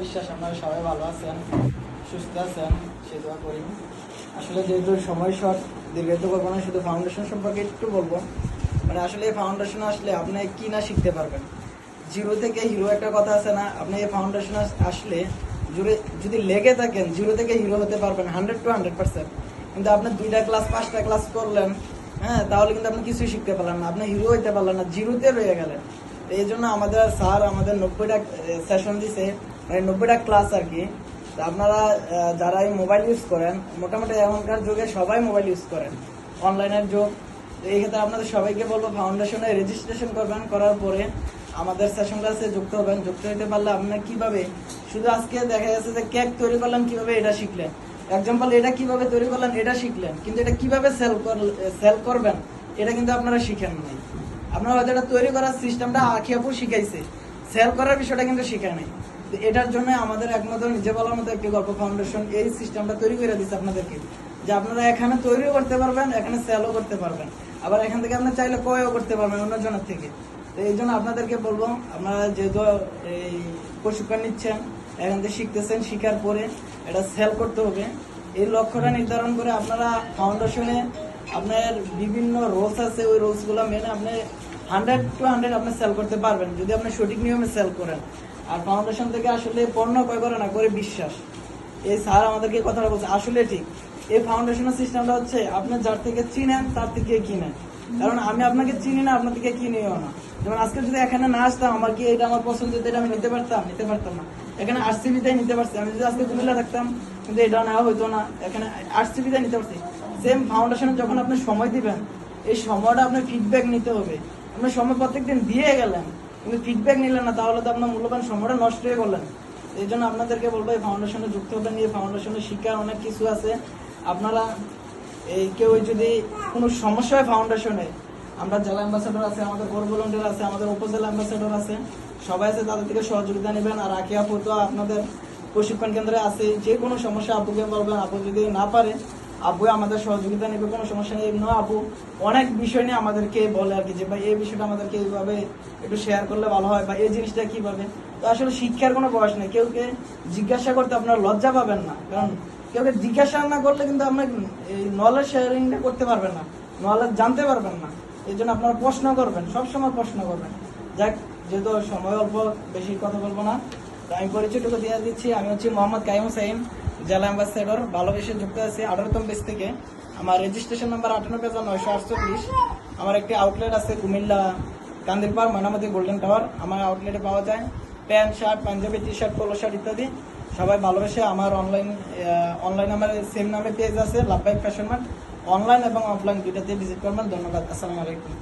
বিশ্বাস আপনারা সবাই ভালো আছেন, সুস্থ আছেন, সে দোয়া করি। আসলে যেহেতু সময় শর্ট, দীর্ঘায়িত করবো না, শুধু ফাউন্ডেশন সম্পর্কে একটু বলবো। মানে আসলে এই ফাউন্ডেশন আসলে আপনি কি না শিখতে পারবেন। জিরো থেকে হিরো একটা কথা আছে না, আপনি এই ফাউন্ডেশন আসলে যদি লেগে থাকেন জিরো থেকে হিরো হতে পারবেন 100 to 100%। কিন্তু আপনি 2টা ক্লাস 5টা ক্লাস করলেন, হ্যাঁ, তাহলে কিন্তু আপনি কিছুই শিখতে পারলেন না, আপনি হিরো হইতে পারলেন না, জিরোতে রয়ে গেলেন। এই জন্য আমাদের স্যার আমাদের 90টা সেশন দিছে, মানে 90টা ক্লাস আর কি। তা আপনারা যারা এই মোবাইল ইউজ করেন, মোটামুটি এখনকার যুগে সবাই মোবাইল ইউজ করেন, অনলাইনের যুগ। তো এই ক্ষেত্রে আপনাদের সবাইকে বলবো ফাউন্ডেশনে রেজিস্ট্রেশন করবেন, করার পরে আমাদের সেশন ক্লাসে যুক্ত হবেন। যুক্ত হতে পারলে আপনার কিভাবে, শুধু আজকে দেখা যাচ্ছে যে কেক তৈরি করলেন কিভাবে এটা শিখলেন, এক্সাম্পল এটা কিভাবে তৈরি করলেন এটা শিখলেন, কিন্তু এটা কিভাবে সেল করবেন এটা কিন্তু আপনারা শিখেন নাই। আপনারা হয়তো এটা তৈরি করার সিস্টেমটা আখি আপু শিখাইছে, সেল করার বিষয়টা কিন্তু শিখায় নাই। তো এটার জন্য আমাদের একমাত্র নিজে বলার মতো একটি গল্প ফাউন্ডেশন এই সিস্টেমটা তৈরি করে দিচ্ছে আপনাদেরকে, যে আপনারা এখানে তৈরিও করতে পারবেন, এখানে সেলও করতে পারবেন, আবার এখান থেকে আপনি চাইলে ক্রয়ও করতে পারবেন অন্যজনের থেকে। তো এই জন্য আপনাদেরকে বলবো, আপনারা যেহেতু এই প্রশিক্ষণ নিচ্ছেন, এখান থেকে শিখতেছেন, শিখার পরে এটা সেল করতে হবে। এই লক্ষ্যটা নির্ধারণ করে আপনারা ফাউন্ডেশনে আপনার বিভিন্ন রোলস আছে, ওই রোলসগুলো মেনে আপনি 100 to 100 আপনি সেল করতে পারবেন যদি আপনি সঠিক নিয়মে সেল করেন। আর ফাউন্ডেশন থেকে আসলে পণ্য ক্রয় করে না, করে বিশ্বাস। এই স্যার আমাদেরকে কথাটা বলছে, আসলে ঠিক। এই ফাউন্ডেশনের সিস্টেমটা হচ্ছে আপনি যার থেকে চিনেন তার থেকে কিনেন। কারণ আমি আপনাকে চিনি না, আপনার থেকে কিনিও না। যেমন আজকে যদি এখানে না আসতাম, আমার কি এটা আমার পছন্দ, এটা আমি নিতে পারতাম না। এখানে আরসিবিতে নিতে পারছি, আমি যদি আজকে কুমিল্লা থাকতাম কিন্তু এটা নেওয়া হইতো না, এখানে আরসিবিতে নিতে পারছি। সেম ফাউন্ডেশনে যখন আপনি সময় দিবেন, এই সময়টা আপনার ফিডব্যাক নিতে হবে। আপনি সময় প্রত্যেকদিন দিয়ে গেলেন কিন্তু ফিডব্যাক নিলেন না, তাহলে তো আপনার মূল্যবান সময়টা নষ্ট হয়ে গেলেন। এই জন্য আপনাদেরকে বলবো এই ফাউন্ডেশনে যুক্ত হবেন। এই ফাউন্ডেশনে শিক্ষার অনেক কিছু আছে। আপনারা এই কেউ যদি কোনো সমস্যা হয় ফাউন্ডেশনে, আমরা জেলা অ্যাম্বাসেডর আছে, আমাদের কোর ভলান্টিয়ার আছে, আমাদের উপজেলা অ্যাম্বাসেডর আছে, সবাই আছে, তাদের থেকে সহযোগিতা নেবেন। আর আকি আপু তো আপনাদের প্রশিক্ষণ কেন্দ্রে আছে, যে কোনো সমস্যা আপুকে বলবেন, আপু যদি না পারে আপু আমাদের সহযোগিতা নেবে, কোনো সমস্যা নেই। এমনি আপু অনেক বিষয় নিয়ে আমাদেরকে বলে আর কি, যে ভাই এই বিষয়টা আমাদেরকে এইভাবে একটু শেয়ার করলে ভালো হয়, বা এই জিনিসটা কিভাবে। তো আসলে শিক্ষার কোনো বয়স নেই, কেউকে জিজ্ঞাসা করতে আপনারা লজ্জা পাবেন না, কারণ কেউকে জিজ্ঞাসা না করলে কিন্তু আপনার এই নলেজ শেয়ারিংটা করতে পারবেন না, নলেজ জানতে পারবেন না। এই জন্য আপনারা প্রশ্ন করবেন, সবসময় প্রশ্ন করবেন। যাক, যেহেতু সময় অল্প, বেশি কথা বলবো না, তো আমি পরিচয়টুকু দিয়ে দিচ্ছি। আমি হচ্ছি মোহাম্মদ কাইম হোসেন, জেলা অ্যাম্বাসেডর, ভালোবেসে যুক্ত আছি 18তম বেস থেকে। আমার রেজিস্ট্রেশন নাম্বার 98,948। আমার একটি আউটলেট আছে কুমিল্লা কান্দিরপাড় ময়নামতি গোল্ডেন টাওয়ার। আমার আউটলেটে পাওয়া যায় pant, shirt, panjabi, T shirt, polo shirt ইত্যাদি। সবাই ভালোবেসে আমার অনলাইন আমার সেম নামে পেজ আছে লাভবাইক ফ্যাশন মার্ট, অনলাইন এবং অফলাইন দুইটাতে ভিজিট করবেন। ধন্যবাদ, আসসালামু আলাইকুম।